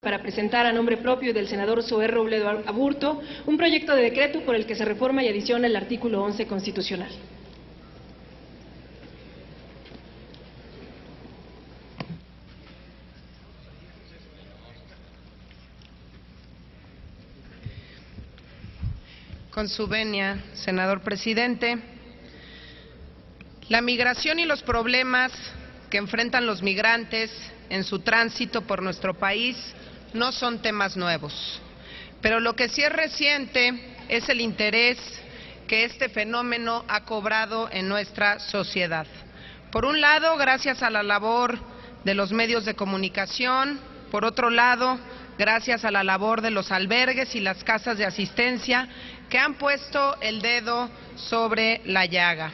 para presentar a nombre propio y del senador Zoé Robledo Aburto un proyecto de decreto por el que se reforma y adiciona el artículo 11 constitucional. Con su venia, senador presidente, la migración y los problemas que enfrentan los migrantes en su tránsito por nuestro país no son temas nuevos, pero lo que sí es reciente es el interés que este fenómeno ha cobrado en nuestra sociedad. Por un lado, gracias a la labor de los medios de comunicación, por otro lado, gracias a la labor de los albergues y las casas de asistencia que han puesto el dedo sobre la llaga.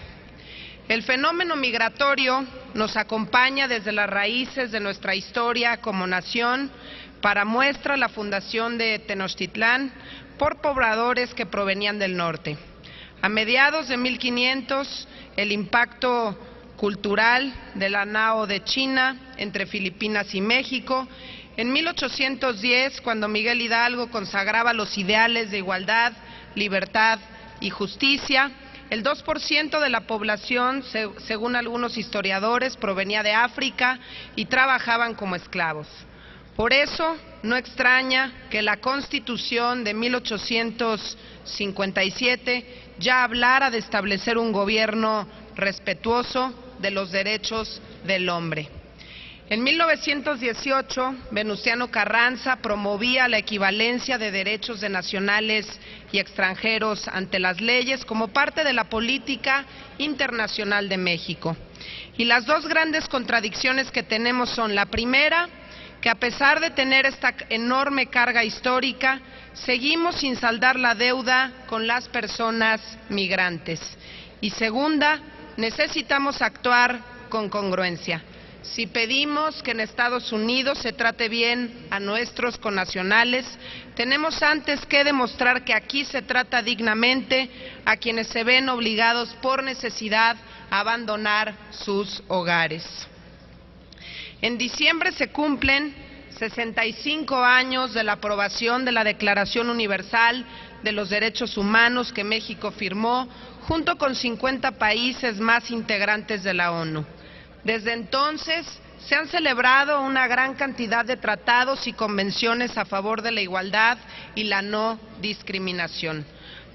El fenómeno migratorio nos acompaña desde las raíces de nuestra historia como nación. Para muestra la fundación de Tenochtitlán por pobladores que provenían del norte. A mediados de 1500, el impacto cultural de la Nao de China entre Filipinas y México. En 1810, cuando Miguel Hidalgo consagraba los ideales de igualdad, libertad y justicia, el 2% de la población, según algunos historiadores, provenía de África y trabajaban como esclavos. Por eso, no extraña que la Constitución de 1857 ya hablara de establecer un gobierno respetuoso de los derechos del hombre. En 1918, Venustiano Carranza promovía la equivalencia de derechos de nacionales y extranjeros ante las leyes como parte de la política internacional de México. Y las dos grandes contradicciones que tenemos son: la primera, que a pesar de tener esta enorme carga histórica, seguimos sin saldar la deuda con las personas migrantes. Y segunda, necesitamos actuar con congruencia. Si pedimos que en Estados Unidos se trate bien a nuestros connacionales, tenemos antes que demostrar que aquí se trata dignamente a quienes se ven obligados por necesidad a abandonar sus hogares. En diciembre se cumplen 65 años de la aprobación de la Declaración Universal de los Derechos Humanos que México firmó junto con 50 países más integrantes de la ONU. Desde entonces se han celebrado una gran cantidad de tratados y convenciones a favor de la igualdad y la no discriminación.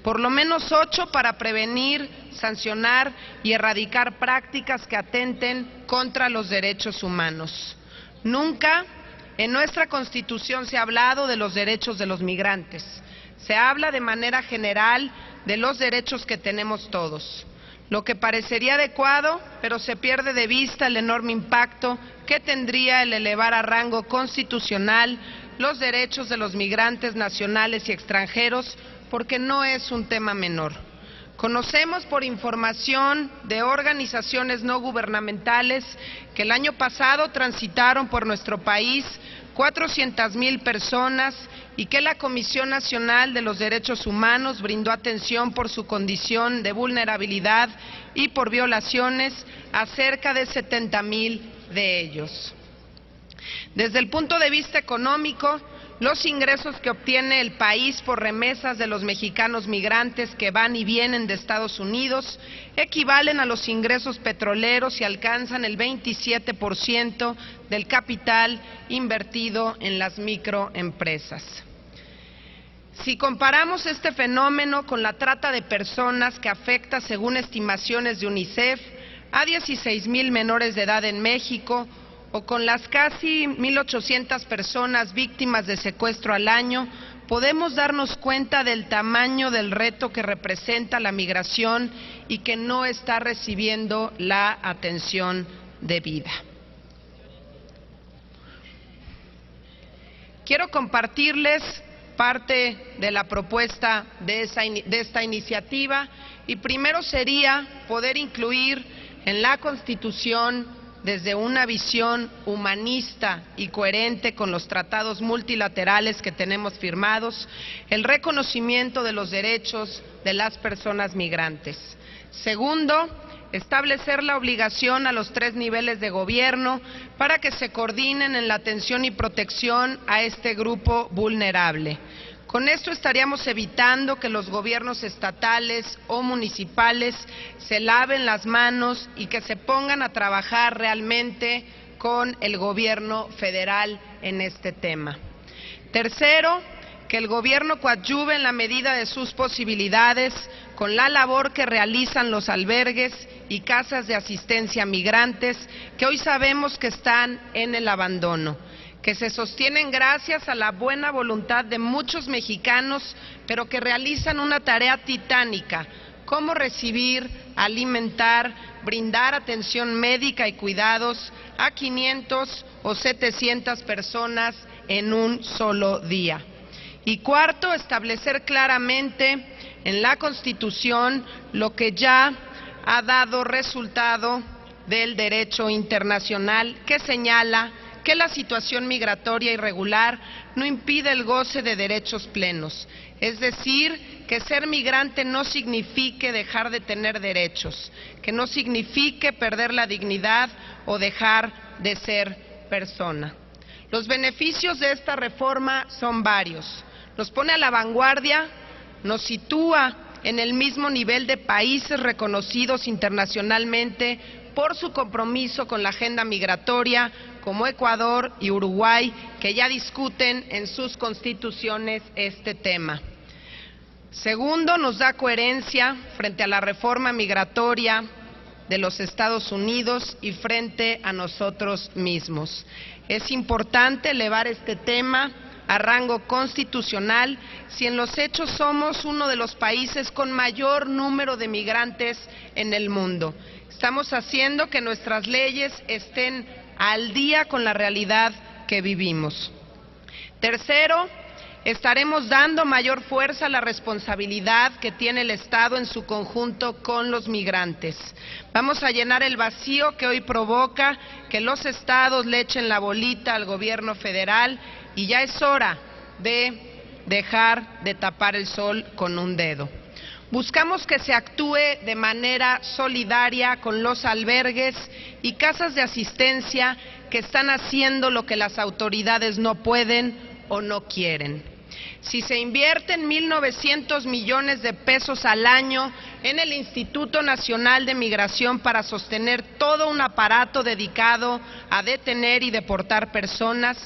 Por lo menos 8 para prevenir, sancionar y erradicar prácticas que atenten contra los derechos humanos. Nunca en nuestra Constitución se ha hablado de los derechos de los migrantes. Se habla de manera general de los derechos que tenemos todos, lo que parecería adecuado, pero se pierde de vista el enorme impacto que tendría el elevar a rango constitucional los derechos de los migrantes nacionales y extranjeros, porque no es un tema menor. Conocemos por información de organizaciones no gubernamentales que el año pasado transitaron por nuestro país 400,000 personas y que la Comisión Nacional de los Derechos Humanos brindó atención por su condición de vulnerabilidad y por violaciones a cerca de 70,000 de ellos. Desde el punto de vista económico, los ingresos que obtiene el país por remesas de los mexicanos migrantes que van y vienen de Estados Unidos equivalen a los ingresos petroleros y alcanzan el 27% del capital invertido en las microempresas. Si comparamos este fenómeno con la trata de personas que afecta, según estimaciones de UNICEF, a 16,000 menores de edad en México, o con las casi 1,800 personas víctimas de secuestro al año, podemos darnos cuenta del tamaño del reto que representa la migración y que no está recibiendo la atención debida. Quiero compartirles parte de la propuesta de esta iniciativa y primero sería poder incluir en la Constitución, desde una visión humanista y coherente con los tratados multilaterales que tenemos firmados, el reconocimiento de los derechos de las personas migrantes. Segundo, establecer la obligación a los 3 niveles de gobierno para que se coordinen en la atención y protección a este grupo vulnerable. Con esto estaríamos evitando que los gobiernos estatales o municipales se laven las manos y que se pongan a trabajar realmente con el gobierno federal en este tema. Tercero, que el gobierno coadyuve en la medida de sus posibilidades con la labor que realizan los albergues y casas de asistencia a migrantes que hoy sabemos que están en el abandono, que se sostienen gracias a la buena voluntad de muchos mexicanos, pero que realizan una tarea titánica: cómo recibir, alimentar, brindar atención médica y cuidados a 500 o 700 personas en un solo día. Y cuarto, establecer claramente en la Constitución lo que ya ha dado resultado del derecho internacional, que señala que la situación migratoria irregular no impide el goce de derechos plenos, es decir, que ser migrante no signifique dejar de tener derechos, que no signifique perder la dignidad o dejar de ser persona. Los beneficios de esta reforma son varios. Nos pone a la vanguardia, nos sitúa en el mismo nivel de países reconocidos internacionalmente por su compromiso con la agenda migratoria, como Ecuador y Uruguay, que ya discuten en sus constituciones este tema. Segundo, nos da coherencia frente a la reforma migratoria de los Estados Unidos y frente a nosotros mismos. Es importante elevar este tema a rango constitucional si en los hechos somos uno de los países con mayor número de migrantes en el mundo. Estamos haciendo que nuestras leyes estén al día con la realidad que vivimos. Tercero, estaremos dando mayor fuerza a la responsabilidad que tiene el Estado en su conjunto con los migrantes. Vamos a llenar el vacío que hoy provoca que los estados le echen la bolita al gobierno federal, y ya es hora de dejar de tapar el sol con un dedo. Buscamos que se actúe de manera solidaria con los albergues y casas de asistencia que están haciendo lo que las autoridades no pueden o no quieren. Si se invierten 1.900 millones de pesos al año en el Instituto Nacional de Migración para sostener todo un aparato dedicado a detener y deportar personas,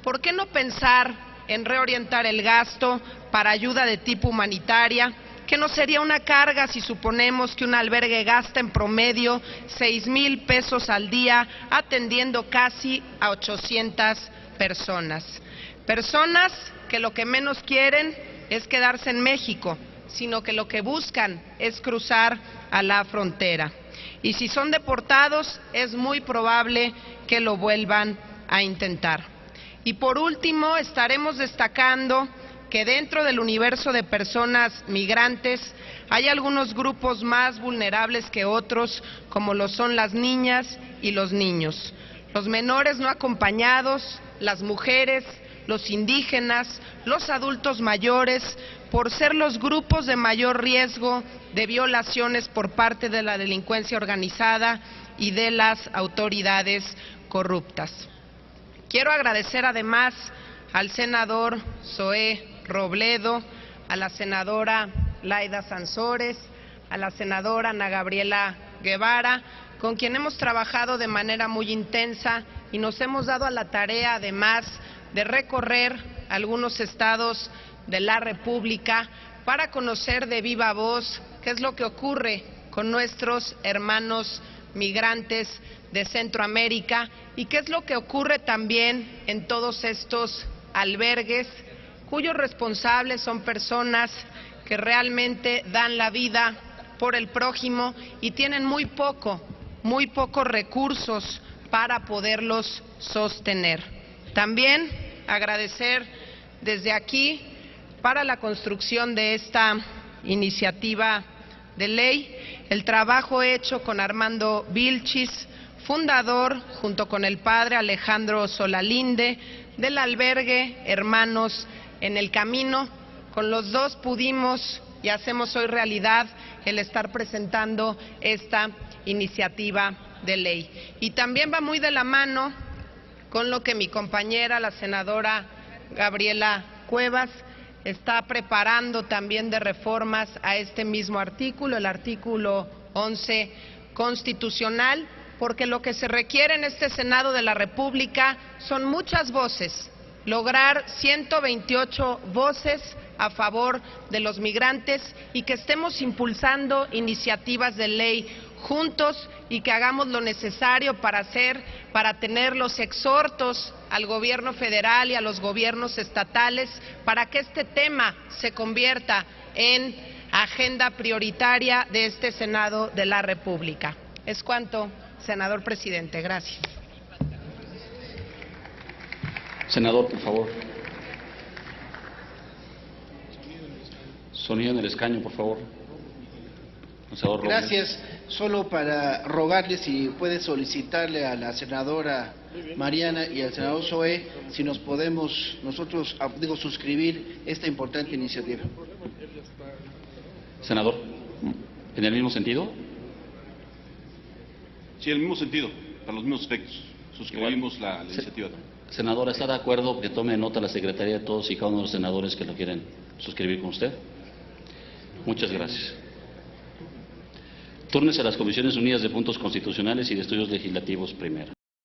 ¿por qué no pensar en reorientar el gasto para ayuda de tipo humanitaria? Que no sería una carga si suponemos que un albergue gasta en promedio 6,000 pesos al día atendiendo casi a 800 personas. Personas que lo que menos quieren es quedarse en México, sino que lo que buscan es cruzar a la frontera. Y si son deportados, es muy probable que lo vuelvan a intentar. Y por último, estaremos destacando que dentro del universo de personas migrantes hay algunos grupos más vulnerables que otros, como lo son las niñas y los niños, los menores no acompañados, las mujeres, los indígenas, los adultos mayores, por ser los grupos de mayor riesgo de violaciones por parte de la delincuencia organizada y de las autoridades corruptas. Quiero agradecer además al senador Zoé Robledo, a la senadora Laida Sansores, a la senadora Ana Gabriela Guevara, con quien hemos trabajado de manera muy intensa y nos hemos dado a la tarea además de recorrer algunos estados de la República para conocer de viva voz qué es lo que ocurre con nuestros hermanos migrantes de Centroamérica y qué es lo que ocurre también en todos estos albergues cuyos responsables son personas que realmente dan la vida por el prójimo y tienen muy pocos recursos para poderlos sostener. También agradecer desde aquí para la construcción de esta iniciativa de ley el trabajo hecho con Armando Vilchis, fundador junto con el padre Alejandro Solalinde del albergue Hermanos en el Camino. Con los dos pudimos y hacemos hoy realidad el estar presentando esta iniciativa de ley. Y también va muy de la mano con lo que mi compañera, la senadora Gabriela Cuevas, está preparando también de reformas a este mismo artículo, el artículo 11 constitucional, porque lo que se requiere en este Senado de la República son muchas voces, lograr 128 voces a favor de los migrantes y que estemos impulsando iniciativas de ley juntos y que hagamos lo necesario para tener los exhortos al gobierno federal y a los gobiernos estatales para que este tema se convierta en agenda prioritaria de este Senado de la República. Es cuanto, senador presidente. Gracias. Senador, por favor. Sonido en el escaño, por favor. Senador Robles. Gracias. Solo para rogarle si puede solicitarle a la senadora Mariana y al senador Zoé si nos podemos nosotros suscribir esta importante iniciativa. Senador, ¿en el mismo sentido? Sí, en el mismo sentido, para los mismos efectos. Suscribimos la iniciativa. Senadora, ¿está de acuerdo que tome nota la Secretaría de todos y cada uno de los senadores que lo quieren suscribir con usted? Muchas gracias. Túrnese a las Comisiones Unidas de Puntos Constitucionales y de Estudios Legislativos primero.